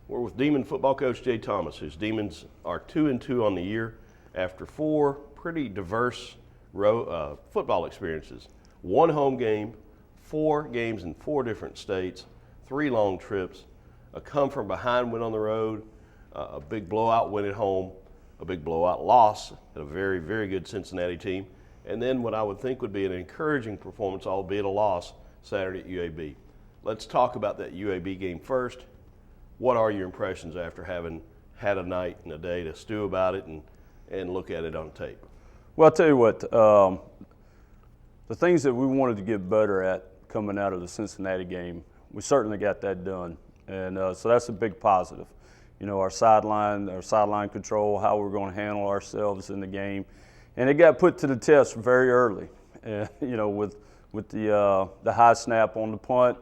We're with Demon football coach Jay Thomas, whose Demons are 2-2 on the year after 4 pretty diverse football experiences. 1 home game, 4 games in 4 different states, 3 long trips, a come from behind win on the road, a big blowout win at home, a big blowout loss at a very, very good Cincinnati team, and then what I would think would be an encouraging performance, albeit a loss, Saturday at UAB. Let's talk about that UAB game first. What are your impressions after having had a night and a day to stew about it and look at it on tape? Well, I'll tell you what, the things that we wanted to get better at coming out of the Cincinnati game, we certainly got that done. And so that's a big positive. You know, our sideline control, how we're going to handle ourselves in the game. And it got put to the test very early, you know, with the high snap on the punt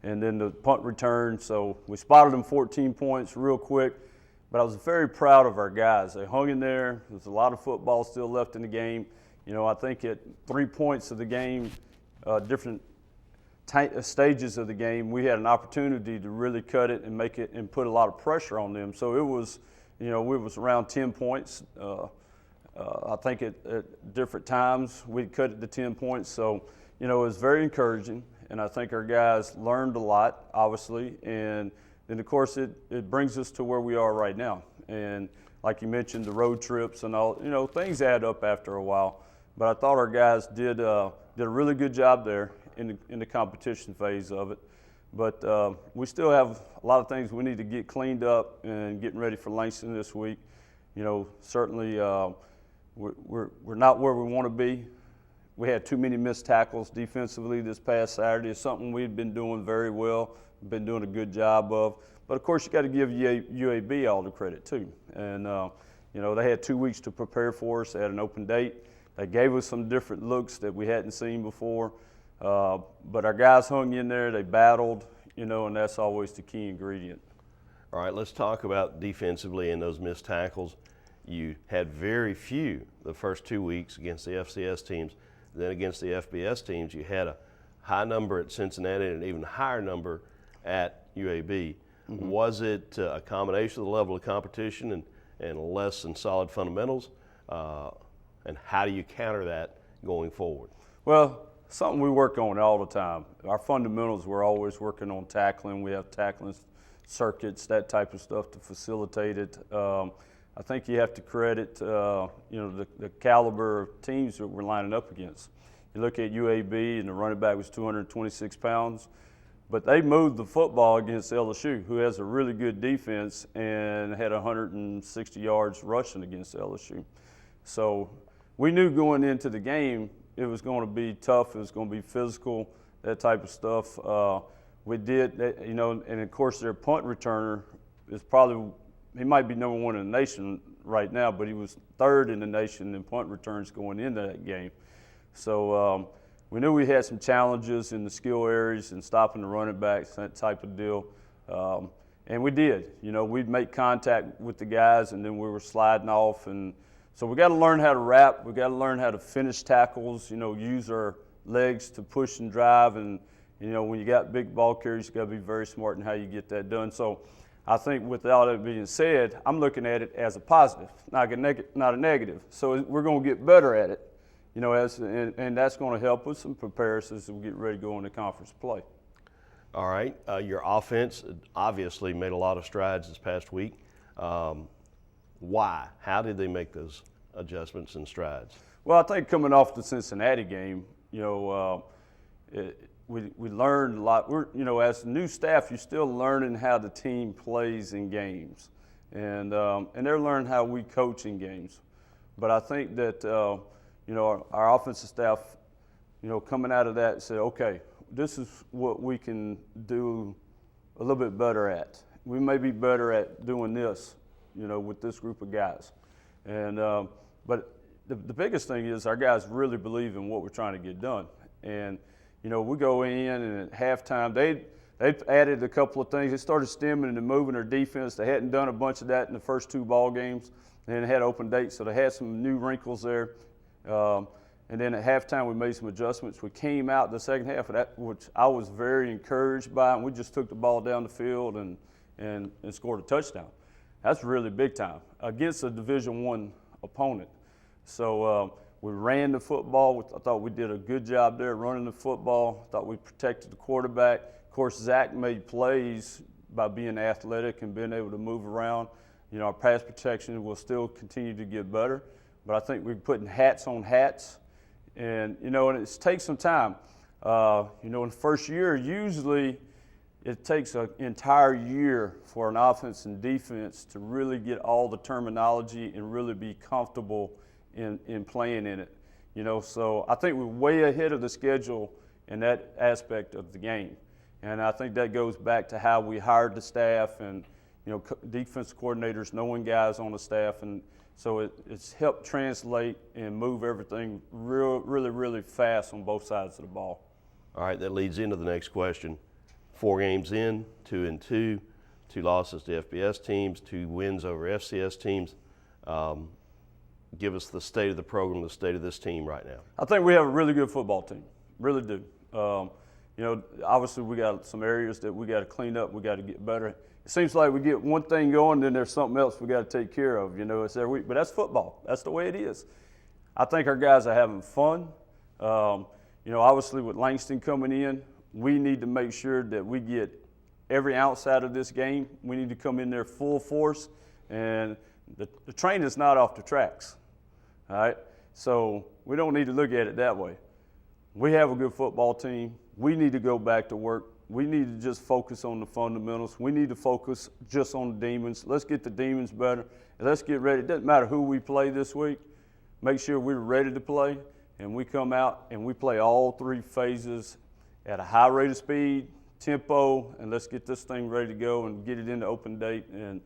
and then the punt return. So we spotted them 14 points real quick, but I was very proud of our guys. They hung in there. There's a lot of football still left in the game. You know, I think at 3 points of the game, different stages of the game, we had an opportunity to really cut it and make it and put a lot of pressure on them. So it was, you know, it was around 10 points. I think at different times we'd cut it to 10 points. So, you know, it was very encouraging. And I think our guys learned a lot, obviously, and then, of course, it brings us to where we are right now. And like you mentioned, the road trips and all, you know, things add up after a while. But I thought our guys did a really good job there in the competition phase of it. But we still have a lot of things we need to get cleaned up and getting ready for Langston this week. You know, certainly we're not where we want to be. We had too many missed tackles defensively this past Saturday. It's something we've been doing very well, been doing a good job of. But, of course, you got to give UAB all the credit, too. And, you know, they had 2 weeks to prepare for us. They had an open date. They gave us some different looks that we hadn't seen before. But our guys hung in there. They battled, you know, and that's always the key ingredient. All right, let's talk about defensively and those missed tackles. You had very few the first 2 weeks against the FCS teams. Then against the FBS teams, you had a high number at Cincinnati and an even higher number at UAB. Mm-hmm. Was it a combination of the level of competition and less than solid fundamentals? And how do you counter that going forward? Well, something we work on all the time. Our fundamentals, we're always working on tackling. We have tackling circuits, that type of stuff to facilitate it. I think you have to credit, you know, the caliber of teams that we're lining up against. You look at UAB and the running back was 226 pounds, but they moved the football against LSU, who has a really good defense and had 160 yards rushing against LSU. So we knew going into the game it was going to be tough, it was going to be physical, that type of stuff. We did, you know, and of course their punt returner is probably, he might be number 1 in the nation right now, but he was 3rd in the nation in punt returns going into that game. So we knew we had some challenges in the skill areas and stopping the running backs, that type of deal. And we did. You know, we'd make contact with the guys and then we were sliding off. And so we got to learn how to wrap. We got to learn how to finish tackles, you know, use our legs to push and drive. And, you know, when you got big ball carriers, you got to be very smart in how you get that done. So I think with all that being said, I'm looking at it as a positive, not a negative. So we're going to get better at it, you know, and that's going to help us and prepare us as we get ready to go into conference play. All right. Your offense obviously made a lot of strides this past week. Why? How did they make those adjustments and strides? Well, I think coming off the Cincinnati game, you know, we learned a lot. You know, as new staff, you're still learning how the team plays in games, and they're learning how we coach in games. But I think that you know, our offensive staff, you know, coming out of that said, okay, this is what we can do a little bit better at. We may be better at doing this, you know, with this group of guys. And but the biggest thing is our guys really believe in what we're trying to get done. And you know, we go in and at halftime, they added a couple of things. They started stemming and moving their defense. They hadn't done a bunch of that in the first 2 ball games. And they had open dates, so they had some new wrinkles there. And then at halftime, we made some adjustments. We came out the second half of that, which I was very encouraged by, and we just took the ball down the field and and scored a touchdown. That's really big time against a Division I opponent. So we ran the football. I thought we did a good job there running the football. I thought we protected the quarterback. Of course, Zach made plays by being athletic and being able to move around. You know, our pass protection will still continue to get better, but I think we're putting hats on hats. And, you know, and it takes some time. You know, in the first year, usually it takes an entire year for an offense and defense to really get all the terminology and really be comfortable in playing in it. You know, so I think we're way ahead of the schedule in that aspect of the game. And I think that goes back to how we hired the staff and, you know, defense coordinators knowing guys on the staff. And so it's helped translate and move everything really fast on both sides of the ball. All right, that leads into the next question. 4 games in, 2-2, 2 losses to FBS teams, 2 wins over FCS teams. Give us the state of the program, the state of this team right now. I think we have a really good football team, really do. You know, obviously we got some areas that we got to clean up, we got to get better. It seems like we get one thing going, then there's something else we got to take care of. You know, it's every week, but that's football. That's the way it is. I think our guys are having fun. You know, obviously with Langston coming in, we need to make sure that we get every ounce out of this game. We need to come in there full force, and the train is not off the tracks. All right, so we don't need to look at it that way. We have a good football team. We need to go back to work. We need to just focus on the fundamentals. We need to focus just on the Demons. Let's get the Demons better, and let's get ready. It doesn't matter who we play this week. Make sure we're ready to play, and we come out and we play all 3 phases at a high rate of speed, tempo, and let's get this thing ready to go and get it into open date and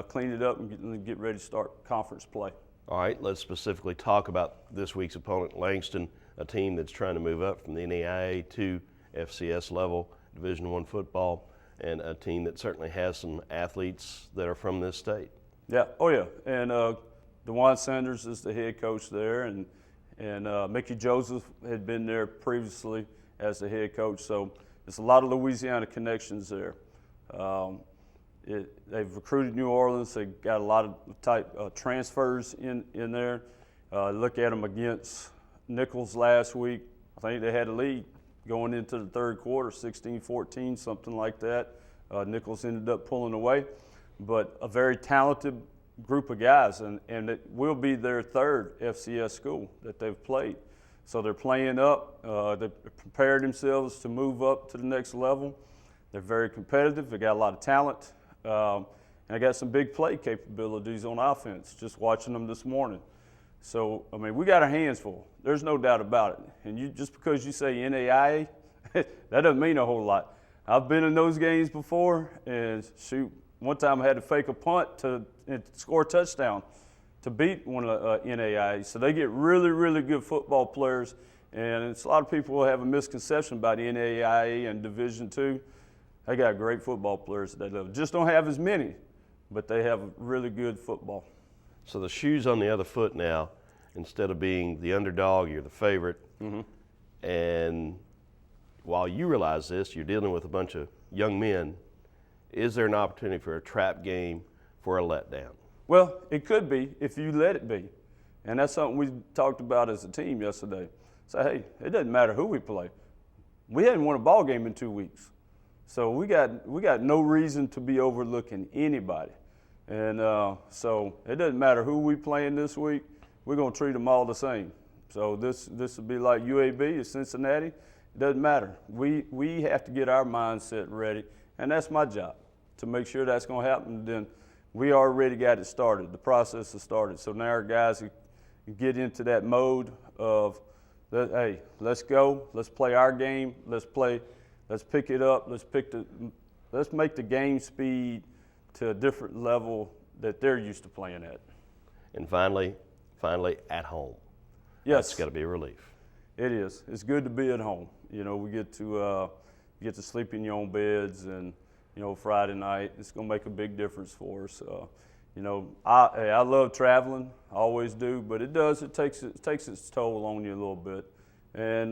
clean it up and get ready to start conference play. All right, let's specifically talk about this week's opponent, Langston, a team that's trying to move up from the NAIA to FCS level, Division I football, and a team that certainly has some athletes that are from this state. Yeah, oh yeah, and DeJuan Sanders is the head coach there, and Mickey Joseph had been there previously as the head coach, so there's a lot of Louisiana connections there. They've recruited New Orleans. They got a lot of type transfers in there. Look at them against Nichols last week. I think they had a lead going into the third quarter, 16-14, something like that. Nichols ended up pulling away, but a very talented group of guys, and it will be their 3rd FCS school that they've played. So they're playing up. They've prepared themselves to move up to the next level. They're very competitive. They got a lot of talent. And I got some big play capabilities on offense, just watching them this morning. So, I mean, we got our hands full. There's no doubt about it. And just because you say NAIA, that doesn't mean a whole lot. I've been in those games before, and shoot, one time I had to fake a punt and score a touchdown to beat one of the NAIA. So they get really good football players. And it's a lot of people will have a misconception about the NAIA and Division II. They got great football players at that level. Just don't have as many, but they have really good football. So the shoe's on the other foot now. Instead of being the underdog, you're the favorite. Mm-hmm. And while you realize this, you're dealing with a bunch of young men. Is there an opportunity for a trap game for a letdown? Well, it could be if you let it be. And that's something we talked about as a team yesterday. Say, hey, it doesn't matter who we play. We hadn't won a ball game in 2 weeks. So we got no reason to be overlooking anybody. And so it doesn't matter who we playing this week. We're going to treat them all the same. So this will be like UAB or Cincinnati. It doesn't matter. We have to get our mindset ready, and that's my job, to make sure that's going to happen. Then we already got it started. The process has started. So now our guys get into that mode of, hey, let's go. Let's play our game. Let's pick it up. Let's make the game speed to a different level that they're used to playing at. And finally, at home. Yes. That's got to be a relief. It is. It's good to be at home. You know, we get to sleep in your own beds, and, you know, Friday night, it's going to make a big difference for us. You know, I love traveling. I always do, but it takes its toll on you a little bit. And,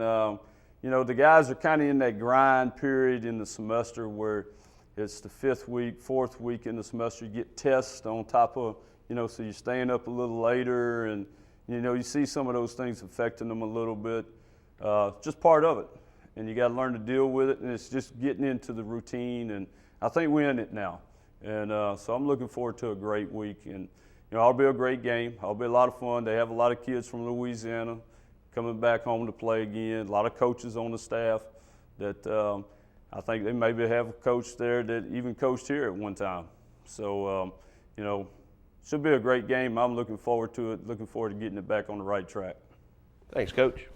you know, the guys are kind of in that grind period in the semester where, It's the 5th week, 4th week in the semester. You get tests on top of, so you're staying up a little later, and you see some of those things affecting them a little bit. Just part of it, and you got to learn to deal with it. And it's just getting into the routine, and I think we're in it now. And so I'm looking forward to a great week, and it'll be a great game. It'll be a lot of fun. They have a lot of kids from Louisiana coming back home to play again. A lot of coaches on the staff that I think they maybe have a coach there that even coached here at one time. So should be a great game. I'm looking forward to it. Looking forward to getting it back on the right track. Thanks, Coach.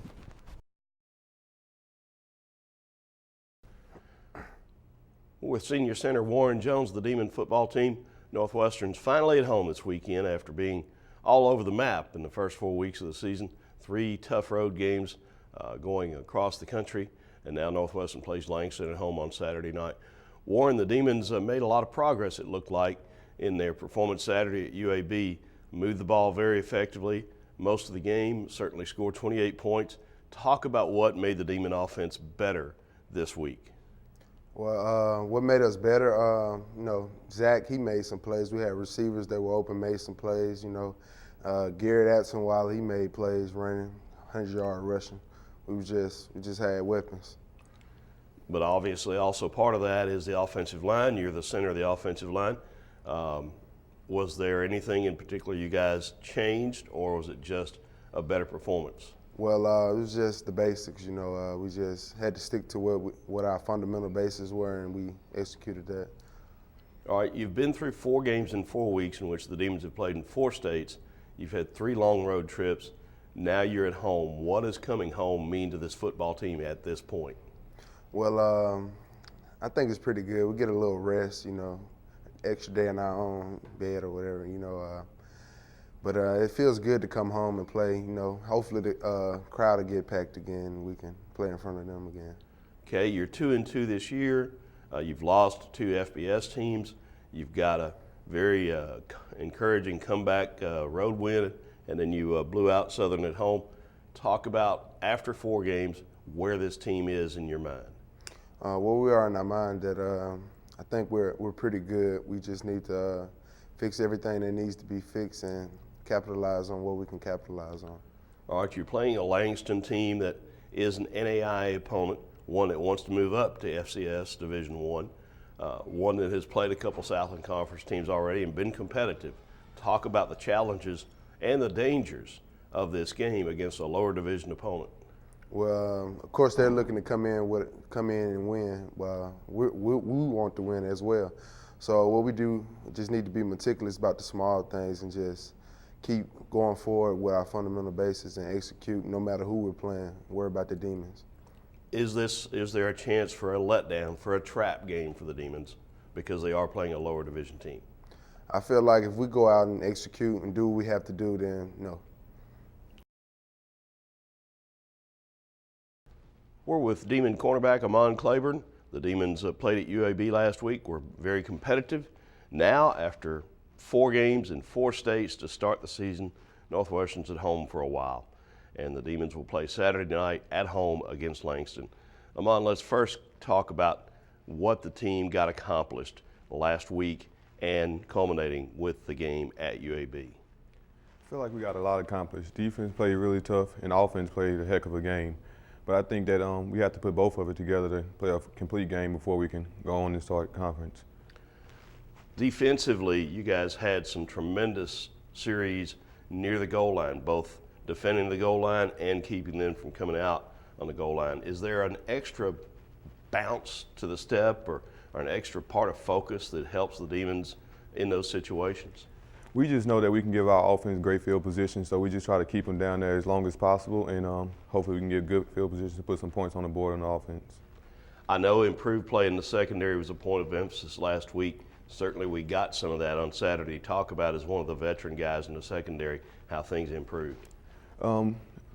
With senior center Warren Jones, the Demon football team, Northwestern's finally at home this weekend after being all over the map in the first 4 weeks of the season. 3 tough road games going across the country, and now Northwestern plays Langston at home on Saturday night. Warren, the Demons made a lot of progress, it looked like, in their performance Saturday at UAB. Moved the ball very effectively most of the game, certainly scored 28 points. Talk about what made the Demon offense better this week. Well, what made us better, Zach, he made some plays. We had receivers that were open, made some plays, Garrett Atson, while he made plays running, 100-yard rushing. We just had weapons. But obviously also part of that is the offensive line. You're the center of the offensive line. Was there anything in particular you guys changed, or was it just a better performance? Well, it was just the basics, we just had to stick to what our fundamental bases were, and we executed that. All right, you've been through 4 games in 4 weeks in which the Demons have played in 4 states. You've had 3 long road trips. Now you're at home. What does coming home mean to this football team at this point? Well, I think it's pretty good. We get a little rest, extra day in our own bed or whatever, But it feels good to come home and play. Hopefully the crowd will get packed again and we can play in front of them again. Okay, you're 2-2 this year. You've lost 2 FBS teams. You've got a very encouraging comeback road win, and then you blew out Southern at home. Talk about, after 4 games, where this team is in your mind. Where we are in our mind, that I think we're pretty good. We just need to fix everything that needs to be fixed and capitalize on what we can capitalize on. All right, you're playing a Langston team that is an NAIA opponent, one that wants to move up to FCS Division I, one that has played a couple Southland Conference teams already and been competitive. Talk about the challenges and the dangers of this game against a lower division opponent. Well, of course they're looking to come in and win. Well, we want to win as well. So what we do, just need to be meticulous about the small things and just keep going forward with our fundamental basis and execute no matter who we're playing. Worry about the Demons. Is there a chance for a letdown, for a trap game for the Demons because they are playing a lower division team? I feel like if we go out and execute and do what we have to do, then no. We're with Demon cornerback Amon Claiborne. The Demons played at UAB last week. We're very competitive. Now, after 4 games in 4 states to start the season, Northwestern's at home for a while. And the Demons will play Saturday night at home against Langston. Amon, let's first talk about what the team got accomplished last week and culminating with the game at UAB. I feel like we got a lot accomplished. Defense played really tough, and offense played a heck of a game. But I think that we have to put both of it together to play a complete game before we can go on and start conference. Defensively, you guys had some tremendous series near the goal line, both defending the goal line and keeping them from coming out on the goal line. Is there an extra bounce to the step or an extra part of focus that helps the Demons in those situations? We just know that we can give our offense great field position, so we just try to keep them down there as long as possible, and hopefully we can get good field position to put some points on the board on the offense. I know improved play in the secondary was a point of emphasis last week. Certainly we got some of that on Saturday. Talk about, as one of the veteran guys in the secondary, how things improved.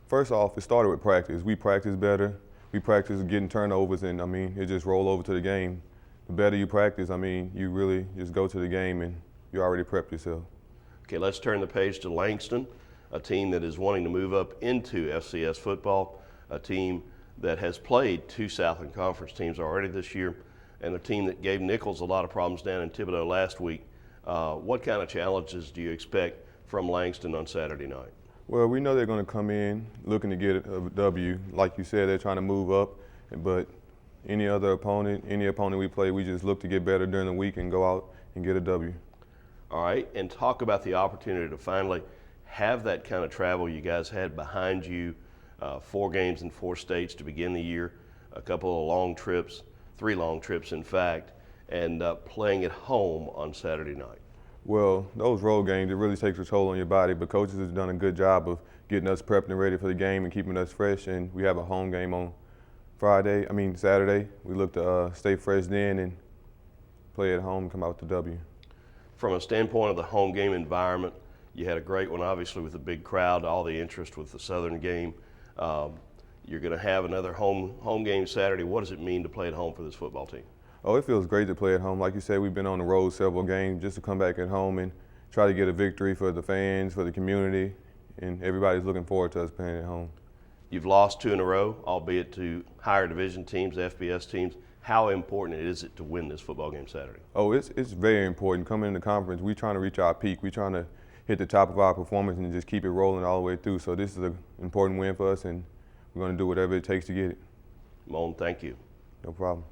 First off, it started with practice. We practice better. We practice getting turnovers, and it just roll over to the game. The better you practice, you really just go to the game and you already prepped yourself. Okay, let's turn the page to Langston, a team that is wanting to move up into FCS football, a team that has played 2 Southland Conference teams already this year. and a team that gave Nichols a lot of problems down in Thibodaux last week. What kind of challenges do you expect from Langston on Saturday night? Well, we know they're going to come in looking to get a W. Like you said, they're trying to move up, but any opponent we play, we just look to get better during the week and go out and get a W. All right, and talk about the opportunity to finally have that kind of travel you guys had behind you, 4 games in 4 states to begin the year, a couple of long trips, 3 long trips in fact, and playing at home on Saturday night. Well, those road games, it really takes a toll on your body, but coaches have done a good job of getting us prepped and ready for the game and keeping us fresh, and we have a home game on Saturday. We look to stay fresh then and play at home and come out with the W. From a standpoint of the home game environment, you had a great one, obviously, with the big crowd, all the interest with the Southern game. You're going to have another home game Saturday. What does it mean to play at home for this football team? Oh, it feels great to play at home. Like you said, we've been on the road several games just to come back at home and try to get a victory for the fans, for the community, and everybody's looking forward to us playing at home. You've lost 2 in a row, albeit to higher division teams, FBS teams. How important is it to win this football game Saturday? Oh, it's very important. Coming in the conference, we're trying to reach our peak. We're trying to hit the top of our performance and just keep it rolling all the way through. So this is an important win for us, and we're going to do whatever it takes to get it. Moan, thank you. No problem.